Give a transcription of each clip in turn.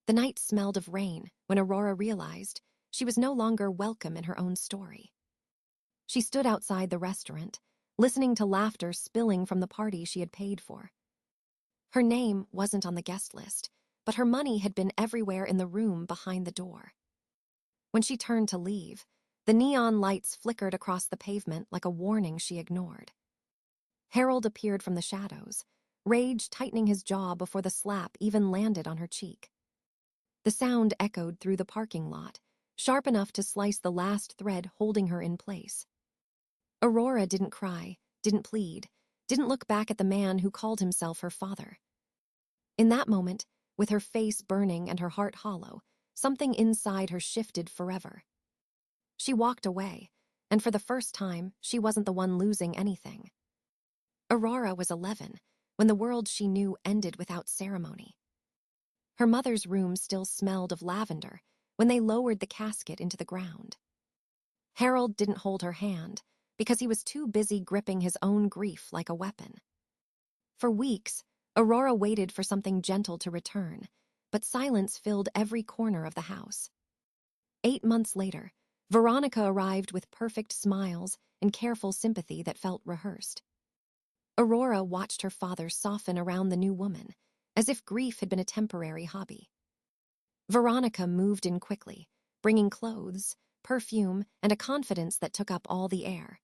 The night smelled of rain when Aurora realized she was no longer welcome in her own story. She stood outside the restaurant, listening to laughter spilling from the party she had paid for. Her name wasn't on the guest list, but her money had been everywhere in the room behind the door. When she turned to leave, the neon lights flickered across the pavement like a warning she ignored. Harold appeared from the shadows, rage tightening his jaw before the slap even landed on her cheek. The sound echoed through the parking lot, sharp enough to slice the last thread holding her in place. Aurora didn't cry, didn't plead, didn't look back at the man who called himself her father. In that moment, with her face burning and her heart hollow, something inside her shifted forever. She walked away, and for the first time, she wasn't the one losing anything. Aurora was 11, when the world she knew ended without ceremony. Her mother's room still smelled of lavender when they lowered the casket into the ground. Harold didn't hold her hand because he was too busy gripping his own grief like a weapon. For weeks, Aurora waited for something gentle to return, but silence filled every corner of the house. 8 months later, Veronica arrived with perfect smiles and careful sympathy that felt rehearsed. Aurora watched her father soften around the new woman, as if grief had been a temporary hobby. Veronica moved in quickly, bringing clothes, perfume, and a confidence that took up all the air.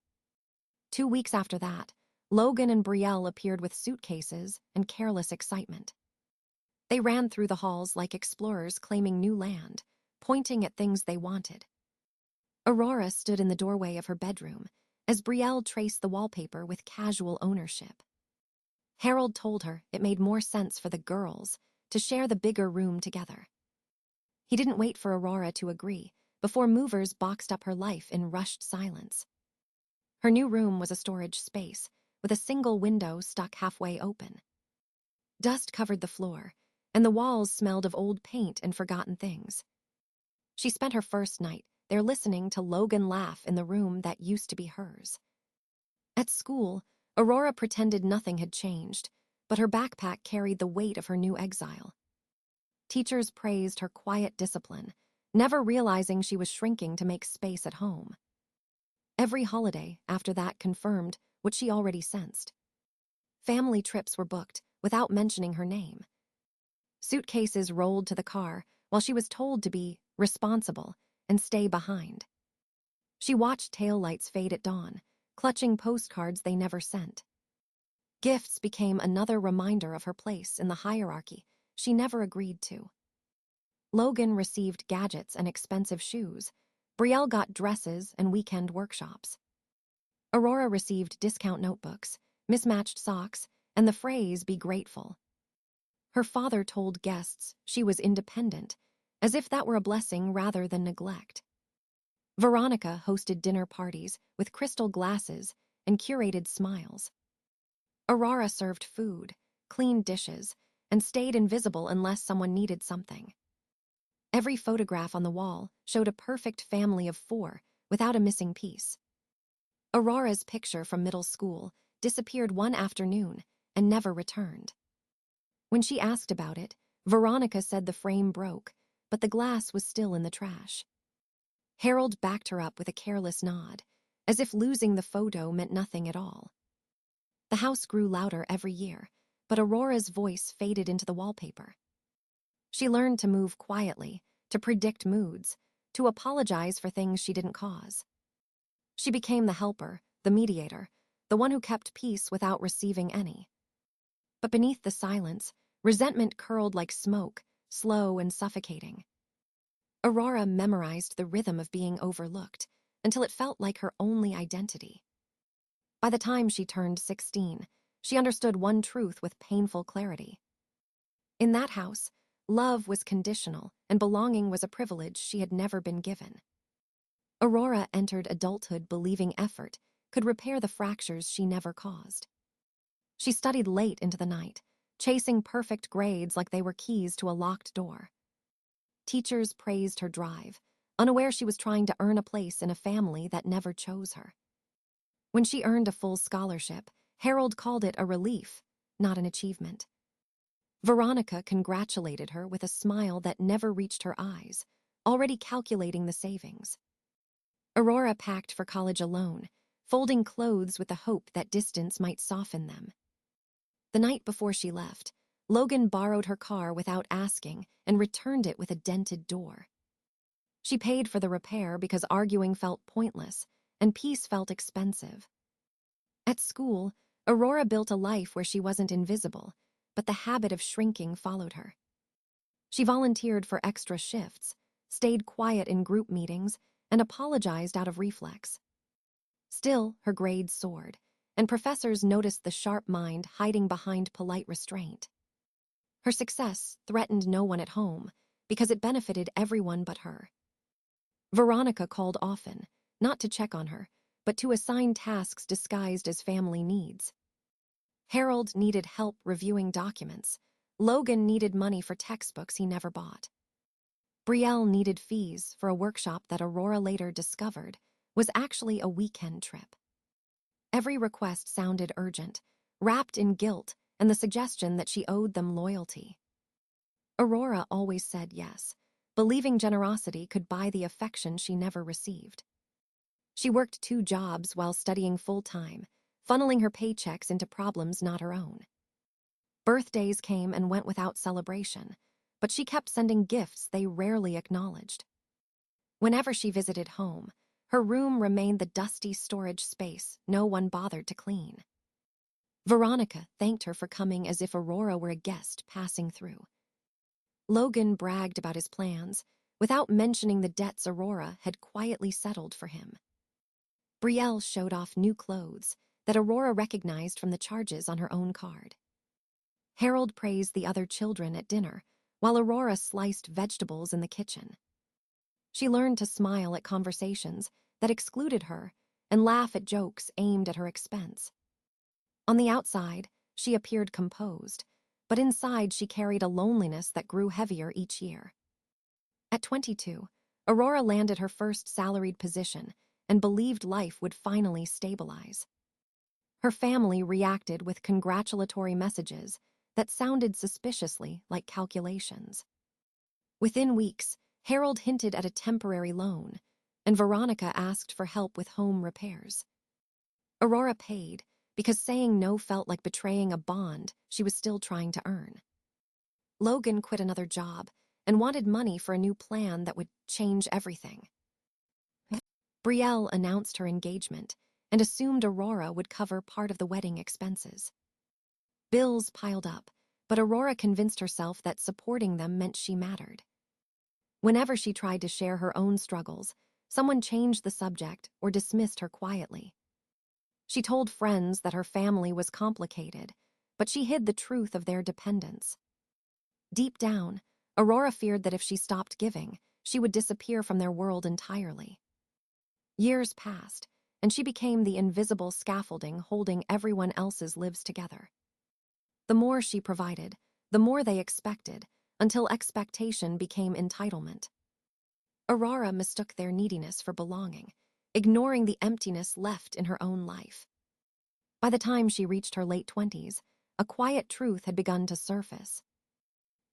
2 weeks after that, Logan and Brielle appeared with suitcases and careless excitement. They ran through the halls like explorers claiming new land, pointing at things they wanted. Aurora stood in the doorway of her bedroom as Brielle traced the wallpaper with casual ownership. Harold told her it made more sense for the girls to share the bigger room together. He didn't wait for Aurora to agree before movers boxed up her life in rushed silence. Her new room was a storage space with a single window stuck halfway open. Dust covered the floor, and the walls smelled of old paint and forgotten things. She spent her first night there listening to Logan laugh in the room that used to be hers. At school, Aurora pretended nothing had changed, but her backpack carried the weight of her new exile. Teachers praised her quiet discipline, never realizing she was shrinking to make space at home. Every holiday after that confirmed what she already sensed. Family trips were booked without mentioning her name. Suitcases rolled to the car while she was told to be responsible and stay behind. She watched taillights fade at dawn, clutching postcards they never sent. Gifts became another reminder of her place in the hierarchy she never agreed to. Logan received gadgets and expensive shoes. Brielle got dresses and weekend workshops. Aurora received discount notebooks, mismatched socks, and the phrase, "be grateful." Her father told guests she was independent, as if that were a blessing rather than neglect. Veronica hosted dinner parties with crystal glasses and curated smiles. Aurora served food, cleaned dishes, and stayed invisible unless someone needed something. Every photograph on the wall showed a perfect family of 4 without a missing piece. Aurora's picture from middle school disappeared one afternoon and never returned. When she asked about it, Veronica said the frame broke, but the glass was still in the trash. Harold backed her up with a careless nod, as if losing the photo meant nothing at all. The house grew louder every year, but Aurora's voice faded into the wallpaper. She learned to move quietly, to predict moods, to apologize for things she didn't cause. She became the helper, the mediator, the one who kept peace without receiving any. But beneath the silence, resentment curled like smoke, slow and suffocating. Aurora memorized the rhythm of being overlooked until it felt like her only identity. By the time she turned 16, she understood one truth with painful clarity. In that house, love was conditional and belonging was a privilege she had never been given. Aurora entered adulthood believing effort could repair the fractures she never caused. She studied late into the night, chasing perfect grades like they were keys to a locked door. Teachers praised her drive, unaware she was trying to earn a place in a family that never chose her. When she earned a full scholarship, Harold called it a relief, not an achievement. Veronica congratulated her with a smile that never reached her eyes, already calculating the savings. Aurora packed for college alone, folding clothes with the hope that distance might soften them. The night before she left, Logan borrowed her car without asking and returned it with a dented door. She paid for the repair because arguing felt pointless and peace felt expensive. At school, Aurora built a life where she wasn't invisible, but the habit of shrinking followed her. She volunteered for extra shifts, stayed quiet in group meetings, and apologized out of reflex. Still, her grades soared, and professors noticed the sharp mind hiding behind polite restraint. Her success threatened no one at home because it benefited everyone but her. Veronica called often, not to check on her, but to assign tasks disguised as family needs. Harold needed help reviewing documents. Logan needed money for textbooks he never bought. Brielle needed fees for a workshop that Aurora later discovered was actually a weekend trip. Every request sounded urgent, wrapped in guilt and the suggestion that she owed them loyalty. Aurora always said yes, believing generosity could buy the affection she never received. She worked 2 jobs while studying full-time, funneling her paychecks into problems not her own. Birthdays came and went without celebration, but she kept sending gifts they rarely acknowledged. Whenever she visited home, her room remained the dusty storage space no one bothered to clean. Veronica thanked her for coming as if Aurora were a guest passing through. Logan bragged about his plans, without mentioning the debts Aurora had quietly settled for him. Brielle showed off new clothes that Aurora recognized from the charges on her own card. Harold praised the other children at dinner, while Aurora sliced vegetables in the kitchen. She learned to smile at conversations that excluded her and laugh at jokes aimed at her expense. On the outside, she appeared composed, but inside she carried a loneliness that grew heavier each year. At 22, Aurora landed her first salaried position and believed life would finally stabilize. Her family reacted with congratulatory messages that sounded suspiciously like calculations. Within weeks, Harold hinted at a temporary loan, and Veronica asked for help with home repairs. Aurora paid because saying no felt like betraying a bond she was still trying to earn. Logan quit another job and wanted money for a new plan that would change everything. Brielle announced her engagement and assumed Aurora would cover part of the wedding expenses. Bills piled up, but Aurora convinced herself that supporting them meant she mattered. Whenever she tried to share her own struggles, someone changed the subject or dismissed her quietly. She told friends that her family was complicated, but she hid the truth of their dependence. Deep down, Aurora feared that if she stopped giving, she would disappear from their world entirely. Years passed, and she became the invisible scaffolding holding everyone else's lives together. The more she provided, the more they expected, until expectation became entitlement. Aurora mistook their neediness for belonging, ignoring the emptiness left in her own life. By the time she reached her late 20s, a quiet truth had begun to surface.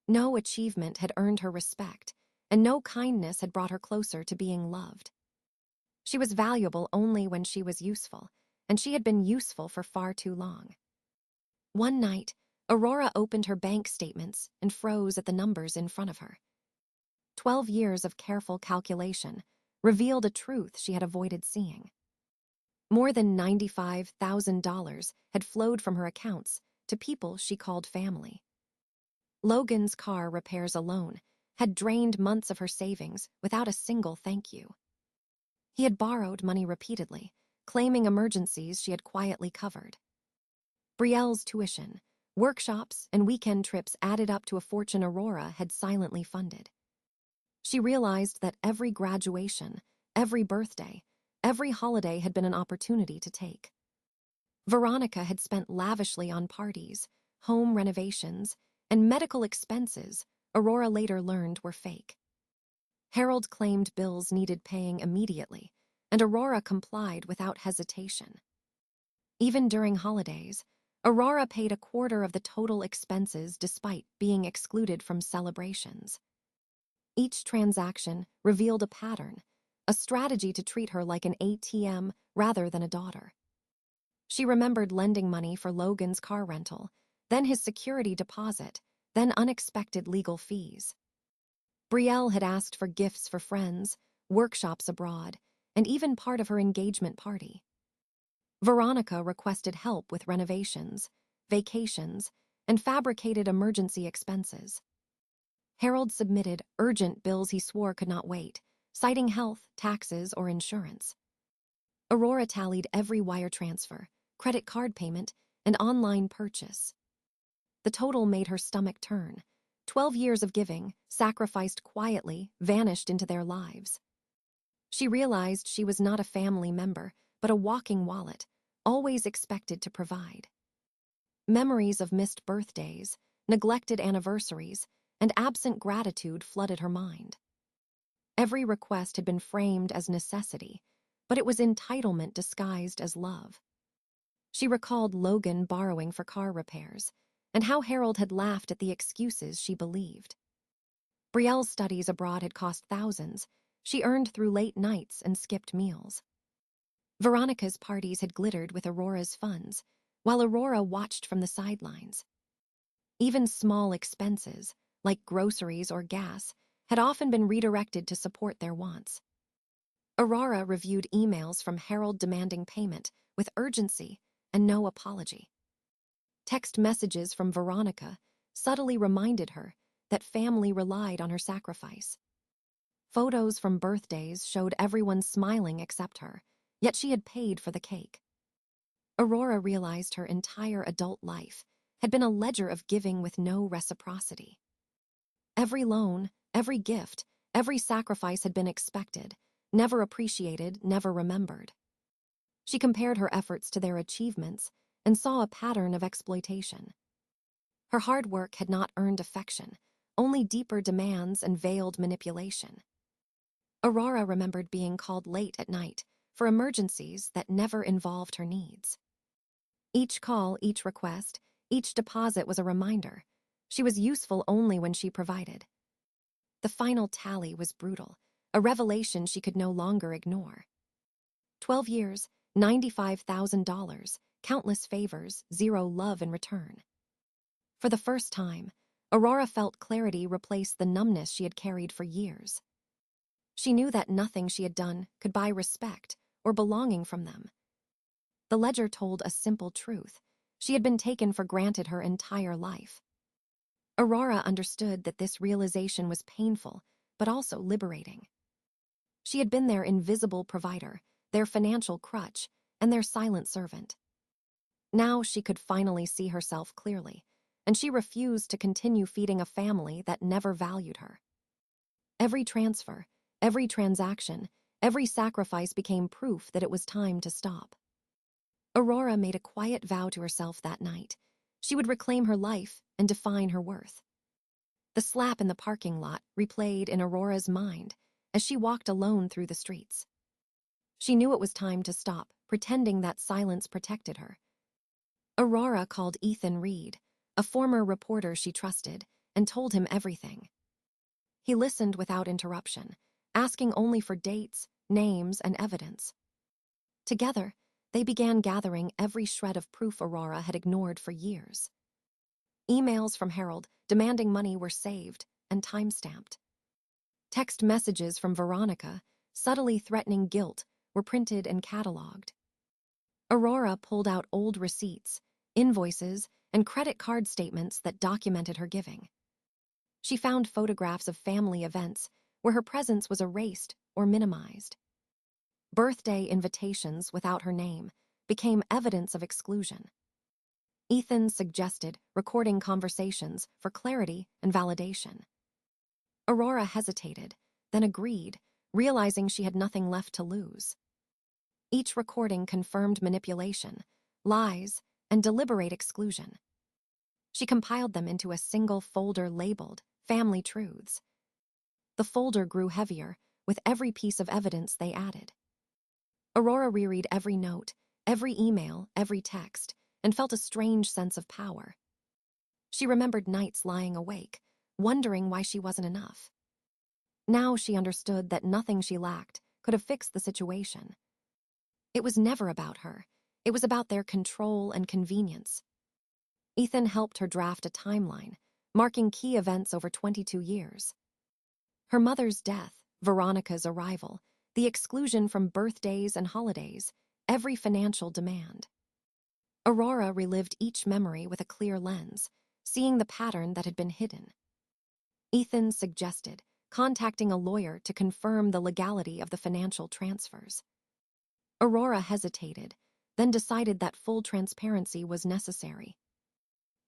No achievement had earned her respect, and no kindness had brought her closer to being loved. She was valuable only when she was useful, and she had been useful for far too long. One night, Aurora opened her bank statements and froze at the numbers in front of her. 12 years of careful calculation revealed a truth she had avoided seeing. More than $95,000 had flowed from her accounts to people she called family. Logan's car repairs alone had drained months of her savings without a single thank you. He had borrowed money repeatedly, claiming emergencies she had quietly covered. Brielle's tuition, workshops, and weekend trips added up to a fortune Aurora had silently funded. She realized that every graduation, every birthday, every holiday had been an opportunity to take. Veronica had spent lavishly on parties, home renovations, and medical expenses Aurora later learned were fake. Harold claimed bills needed paying immediately, and Aurora complied without hesitation. Even during holidays, Aurora paid a quarter of the total expenses despite being excluded from celebrations. Each transaction revealed a pattern, a strategy to treat her like an ATM rather than a daughter. She remembered lending money for Logan's car rental, then his security deposit, then unexpected legal fees. Brielle had asked for gifts for friends, workshops abroad, and even part of her engagement party. Veronica requested help with renovations, vacations, and fabricated emergency expenses. Harold submitted urgent bills he swore could not wait, citing health, taxes, or insurance. Aurora tallied every wire transfer, credit card payment, and online purchase. The total made her stomach turn. 12 years of giving, sacrificed quietly, vanished into their lives. She realized she was not a family member, but a walking wallet, always expected to provide. Memories of missed birthdays, neglected anniversaries, and absent gratitude flooded her mind. Every request had been framed as necessity, but it was entitlement disguised as love. She recalled Logan borrowing for car repairs, and how Harold had laughed at the excuses she believed. Brielle's studies abroad had cost thousands. She earned through late nights and skipped meals. Veronica's parties had glittered with Aurora's funds, while Aurora watched from the sidelines. Even small expenses, like groceries or gas, had often been redirected to support their wants. Aurora reviewed emails from Harold demanding payment with urgency and no apology. Text messages from Veronica subtly reminded her that family relied on her sacrifice. Photos from birthdays showed everyone smiling except her, yet she had paid for the cake. Aurora realized her entire adult life had been a ledger of giving with no reciprocity. Every loan, every gift, every sacrifice had been expected, never appreciated, never remembered. She compared her efforts to their achievements and saw a pattern of exploitation. Her hard work had not earned affection, only deeper demands and veiled manipulation. Aurora remembered being called late at night for emergencies that never involved her needs. Each call, each request, each deposit was a reminder. She was useful only when she provided. The final tally was brutal, a revelation she could no longer ignore. 12 years, $95,000, countless favors, zero love in return. For the first time, Aurora felt clarity replace the numbness she had carried for years. She knew that nothing she had done could buy respect or belonging from them. The ledger told a simple truth. She had been taken for granted her entire life. Aurora understood that this realization was painful, but also liberating. She had been their invisible provider, their financial crutch, and their silent servant. Now she could finally see herself clearly, and she refused to continue feeding a family that never valued her. Every transfer, every transaction, every sacrifice became proof that it was time to stop. Aurora made a quiet vow to herself that night. She would reclaim her life and define her worth. The slap in the parking lot replayed in Aurora's mind as she walked alone through the streets. She knew it was time to stop, pretending that silence protected her. Aurora called Ethan Reed, a former reporter she trusted, and told him everything. He listened without interruption, asking only for dates, names, and evidence. Together, they began gathering every shred of proof Aurora had ignored for years. Emails from Harold demanding money were saved and time-stamped. Text messages from Veronica, subtly threatening guilt, were printed and cataloged. Aurora pulled out old receipts, invoices, and credit card statements that documented her giving. She found photographs of family events where her presence was erased or minimized. Birthday invitations without her name became evidence of exclusion. Ethan suggested recording conversations for clarity and validation. Aurora hesitated, then agreed, realizing she had nothing left to lose. Each recording confirmed manipulation, lies, and deliberate exclusion. She compiled them into a single folder labeled Family Truths. The folder grew heavier with every piece of evidence they added. Aurora reread every note, every email, every text, and felt a strange sense of power. She remembered nights lying awake, wondering why she wasn't enough. Now she understood that nothing she lacked could have fixed the situation. It was never about her. It was about their control and convenience. Ethan helped her draft a timeline, marking key events over 22 years. Her mother's death, Veronica's arrival, the exclusion from birthdays and holidays, every financial demand. Aurora relived each memory with a clear lens, seeing the pattern that had been hidden. Ethan suggested contacting a lawyer to confirm the legality of the financial transfers. Aurora hesitated, then decided that full transparency was necessary.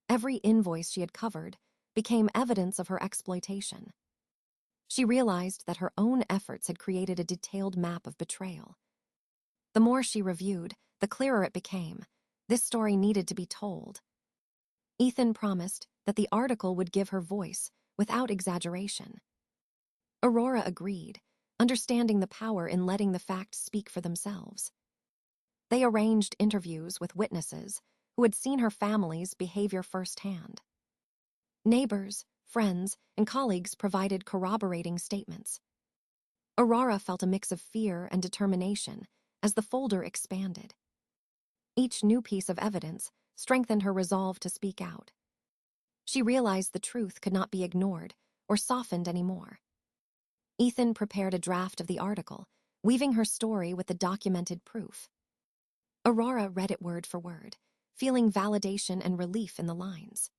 Every invoice she had covered became evidence of her exploitation. She realized that her own efforts had created a detailed map of betrayal. The more she reviewed, the clearer it became. This story needed to be told. Ethan promised that the article would give her voice without exaggeration. Aurora agreed, understanding the power in letting the facts speak for themselves. They arranged interviews with witnesses who had seen her family's behavior firsthand. Neighbors, friends, and colleagues provided corroborating statements. Aurora felt a mix of fear and determination as the folder expanded. Each new piece of evidence strengthened her resolve to speak out. She realized the truth could not be ignored or softened anymore. Ethan prepared a draft of the article, weaving her story with the documented proof. Aurora read it word for word, feeling validation and relief in the lines.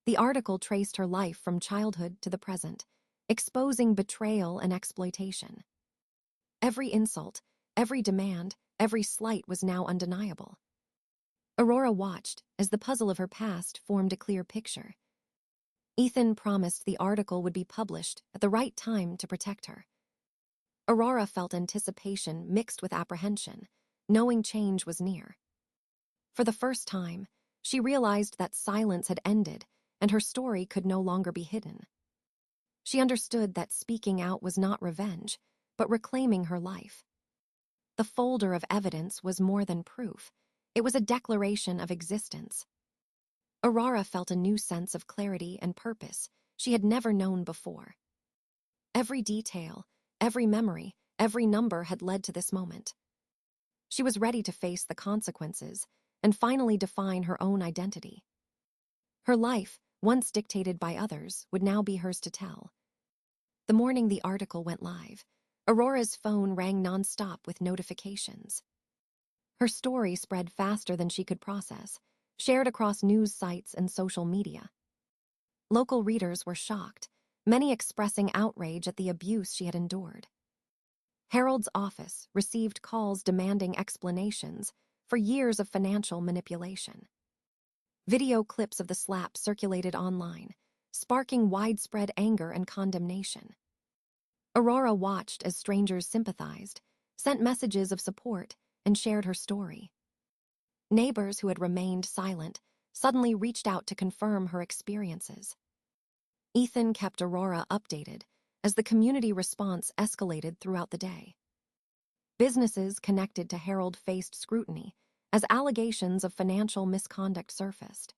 The article traced her life from childhood to the present, exposing betrayal and exploitation. Every insult, every demand, every slight was now undeniable. Aurora watched as the puzzle of her past formed a clear picture. Ethan promised the article would be published at the right time to protect her. Aurora felt anticipation mixed with apprehension, knowing change was near. For the first time, she realized that silence had ended and her story could no longer be hidden. She understood that speaking out was not revenge, but reclaiming her life. The folder of evidence was more than proof. It was a declaration of existence. Aurora felt a new sense of clarity and purpose she had never known before. Every detail, every memory, every number had led to this moment. She was ready to face the consequences and finally define her own identity. Her life, once dictated by others, would now be hers to tell. The morning the article went live, Aurora's phone rang nonstop with notifications. Her story spread faster than she could process, shared across news sites and social media. Local readers were shocked, many expressing outrage at the abuse she had endured. Harold's office received calls demanding explanations for years of financial manipulation. Video clips of the slap circulated online, sparking widespread anger and condemnation. Aurora watched as strangers sympathized, sent messages of support, and shared her story. Neighbors who had remained silent suddenly reached out to confirm her experiences. Ethan kept Aurora updated as the community response escalated throughout the day. Businesses connected to Harold faced scrutiny as allegations of financial misconduct surfaced.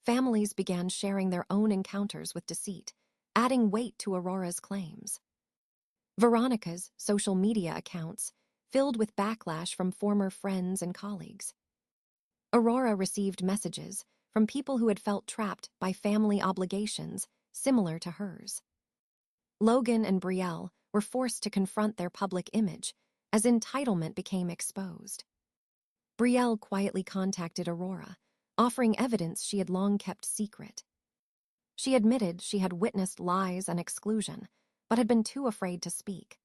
Families began sharing their own encounters with deceit, adding weight to Aurora's claims. Veronica's social media accounts filled with backlash from former friends and colleagues. Aurora received messages from people who had felt trapped by family obligations similar to hers. Logan and Brielle were forced to confront their public image as entitlement became exposed. Brielle quietly contacted Aurora, offering evidence she had long kept secret. She admitted she had witnessed lies and exclusion, but had been too afraid to speak.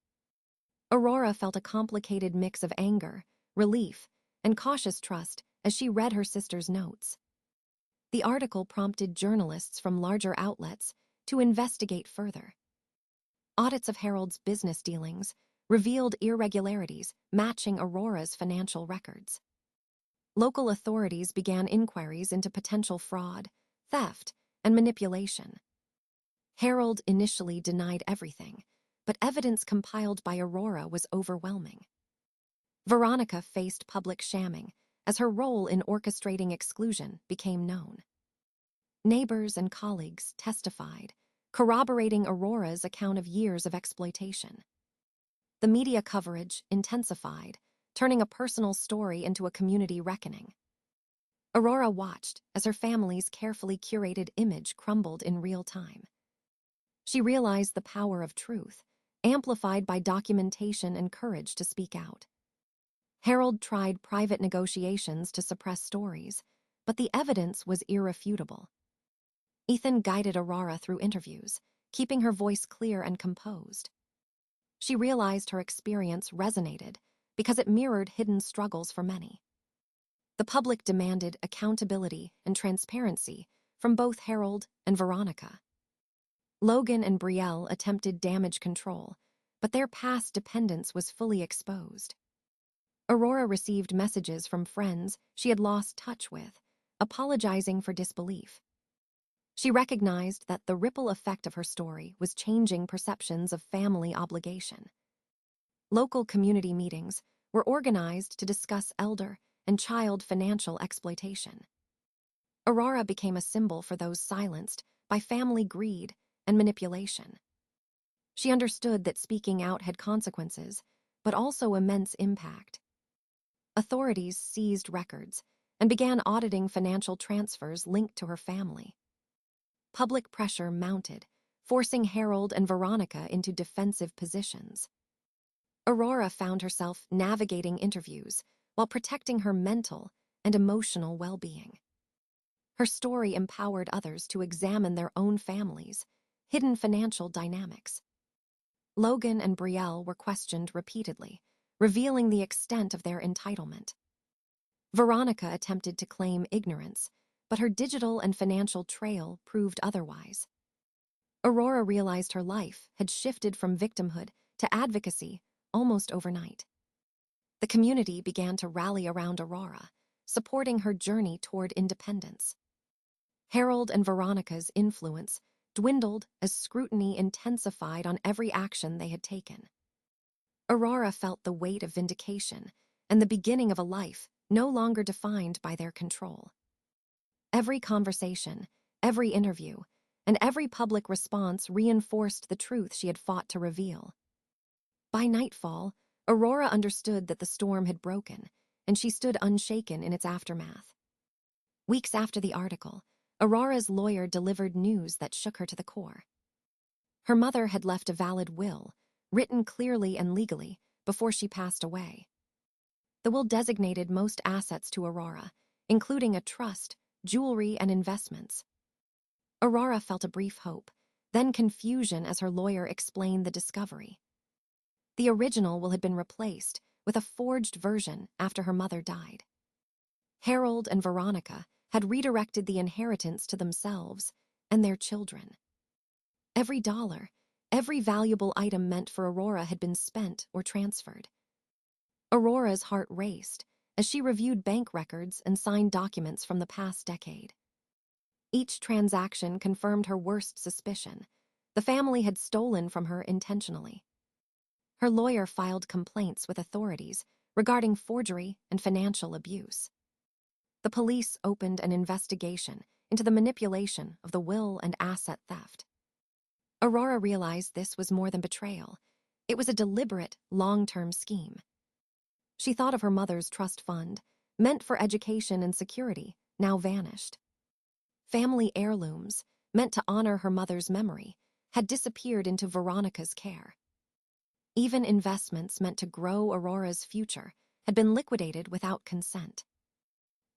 Aurora felt a complicated mix of anger, relief, and cautious trust as she read her sister's notes. The article prompted journalists from larger outlets to investigate further. Audits of Harold's business dealings revealed irregularities matching Aurora's financial records. Local authorities began inquiries into potential fraud, theft, and manipulation. Harold initially denied everything, but evidence compiled by Aurora was overwhelming. Veronica faced public shamming as her role in orchestrating exclusion became known. Neighbors and colleagues testified, corroborating Aurora's account of years of exploitation. The media coverage intensified, turning a personal story into a community reckoning. Aurora watched as her family's carefully curated image crumbled in real time. She realized the power of truth, amplified by documentation and courage to speak out. Harold tried private negotiations to suppress stories, but the evidence was irrefutable. Ethan guided Aurora through interviews, keeping her voice clear and composed. She realized her experience resonated because it mirrored hidden struggles for many. The public demanded accountability and transparency from both Harold and Veronica. Logan and Brielle attempted damage control, but their past dependence was fully exposed. Aurora received messages from friends she had lost touch with, apologizing for disbelief. She recognized that the ripple effect of her story was changing perceptions of family obligation. Local community meetings were organized to discuss elder and child financial exploitation. Aurora became a symbol for those silenced by family greed and manipulation. She understood that speaking out had consequences, but also immense impact. Authorities seized records and began auditing financial transfers linked to her family. Public pressure mounted, forcing Harold and Veronica into defensive positions. Aurora found herself navigating interviews while protecting her mental and emotional well-being. Her story empowered others to examine their own families' hidden financial dynamics. Logan and Brielle were questioned repeatedly, revealing the extent of their entitlement. Veronica attempted to claim ignorance, but her digital and financial trail proved otherwise. Aurora realized her life had shifted from victimhood to advocacy almost overnight. The community began to rally around Aurora, supporting her journey toward independence. Harold and Veronica's influence dwindled as scrutiny intensified on every action they had taken. Aurora felt the weight of vindication and the beginning of a life no longer defined by their control. Every conversation, every interview, and every public response reinforced the truth she had fought to reveal. By nightfall, Aurora understood that the storm had broken, and she stood unshaken in its aftermath. Weeks after the article, Aurora's lawyer delivered news that shook her to the core. Her mother had left a valid will, written clearly and legally, before she passed away. The will designated most assets to Aurora, including a trust, jewelry, and investments. Aurora felt a brief hope, then confusion as her lawyer explained the discovery. The original will had been replaced with a forged version after her mother died. Harold and Veronica had redirected the inheritance to themselves and their children. Every dollar, every valuable item meant for Aurora had been spent or transferred. Aurora's heart raced as she reviewed bank records and signed documents from the past decade. Each transaction confirmed her worst suspicion. The family had stolen from her intentionally. Her lawyer filed complaints with authorities regarding forgery and financial abuse. The police opened an investigation into the manipulation of the will and asset theft. Aurora realized this was more than betrayal. It was a deliberate, long-term scheme. She thought of her mother's trust fund, meant for education and security, now vanished. Family heirlooms, meant to honor her mother's memory, had disappeared into Veronica's care. Even investments meant to grow Aurora's future had been liquidated without consent.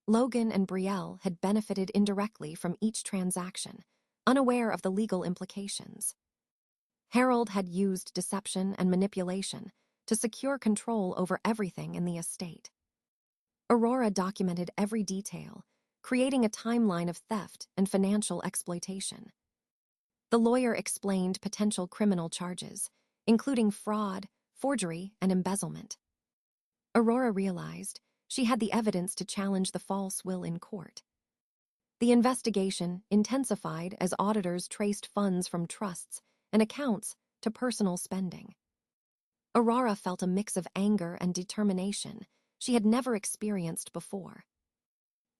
Logan and Brielle had benefited indirectly from each transaction, unaware of the legal implications. Harold had used deception and manipulation to secure control over everything in the estate. Aurora documented every detail, creating a timeline of theft and financial exploitation. The lawyer explained potential criminal charges, including fraud, forgery, and embezzlement. Aurora realized she had the evidence to challenge the false will in court. The investigation intensified as auditors traced funds from trusts and accounts to personal spending. Aurora felt a mix of anger and determination, she had never experienced before.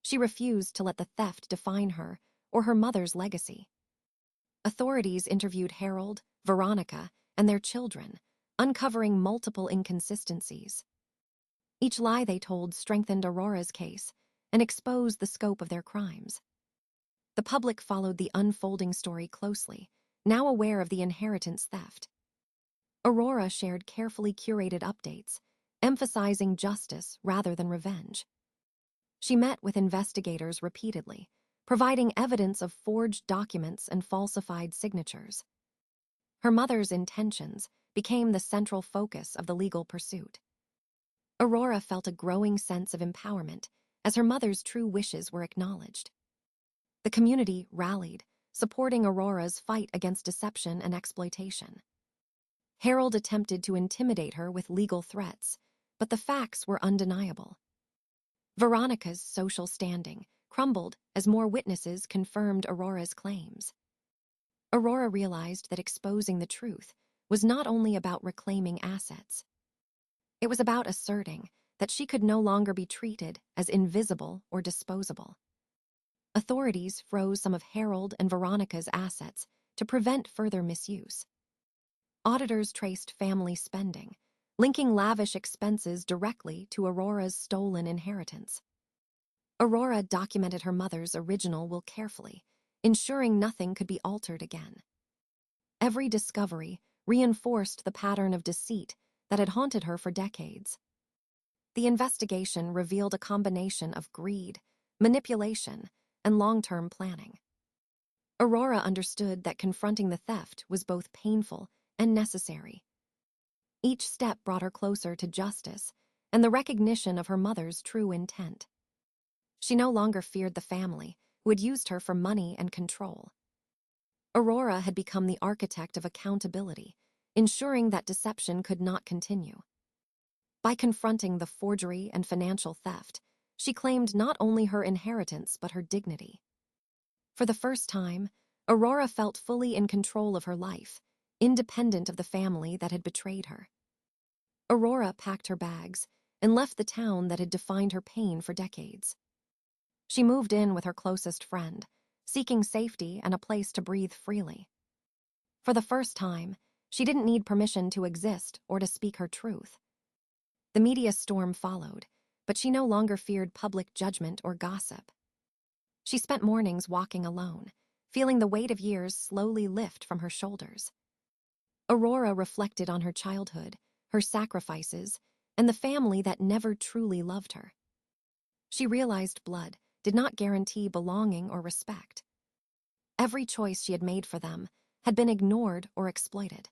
She refused to let the theft define her or her mother's legacy. Authorities interviewed Harold, Veronica, and their children, uncovering multiple inconsistencies. Each lie they told strengthened Aurora's case and exposed the scope of their crimes. The public followed the unfolding story closely, now aware of the inheritance theft. Aurora shared carefully curated updates, emphasizing justice rather than revenge. She met with investigators repeatedly, providing evidence of forged documents and falsified signatures. Her mother's intentions became the central focus of the legal pursuit. Aurora felt a growing sense of empowerment as her mother's true wishes were acknowledged. The community rallied, supporting Aurora's fight against deception and exploitation. Harold attempted to intimidate her with legal threats, but the facts were undeniable. Veronica's social standing crumbled as more witnesses confirmed Aurora's claims. Aurora realized that exposing the truth was not only about reclaiming assets. It was about asserting that she could no longer be treated as invisible or disposable. Authorities froze some of Harold and Veronica's assets to prevent further misuse. Auditors traced family spending, linking lavish expenses directly to Aurora's stolen inheritance. Aurora documented her mother's original will carefully, ensuring nothing could be altered again. Every discovery reinforced the pattern of deceit that had haunted her for decades. The investigation revealed a combination of greed, manipulation, and long-term planning. Aurora understood that confronting the theft was both painful and necessary. Each step brought her closer to justice and the recognition of her mother's true intent. She no longer feared the family who had used her for money and control. Aurora had become the architect of accountability, ensuring that deception could not continue. By confronting the forgery and financial theft, she claimed not only her inheritance but her dignity. For the first time, Aurora felt fully in control of her life, independent of the family that had betrayed her. Aurora packed her bags and left the town that had defined her pain for decades. She moved in with her closest friend, seeking safety and a place to breathe freely. For the first time, she didn't need permission to exist or to speak her truth. The media storm followed, but she no longer feared public judgment or gossip. She spent mornings walking alone, feeling the weight of years slowly lift from her shoulders. Aurora reflected on her childhood, her sacrifices, and the family that never truly loved her. She realized blood did not guarantee belonging or respect. Every choice she had made for them had been ignored or exploited.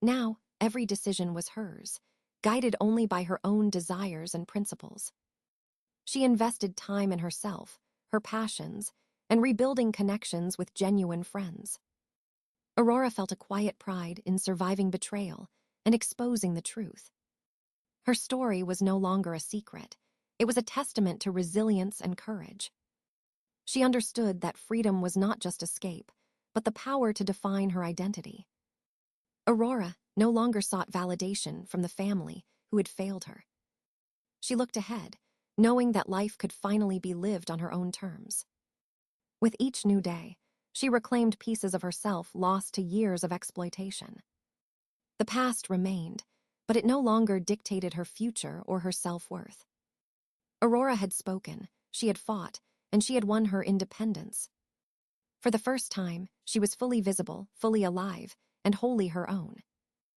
Now, every decision was hers, guided only by her own desires and principles. She invested time in herself, her passions, and rebuilding connections with genuine friends. Aurora felt a quiet pride in surviving betrayal and exposing the truth. Her story was no longer a secret. It was a testament to resilience and courage. She understood that freedom was not just escape, but the power to define her identity. Aurora no longer sought validation from the family who had failed her. She looked ahead, knowing that life could finally be lived on her own terms. With each new day, she reclaimed pieces of herself lost to years of exploitation. The past remained, but it no longer dictated her future or her self-worth. Aurora had spoken, she had fought, and she had won her independence. For the first time, she was fully visible, fully alive, and wholly her own.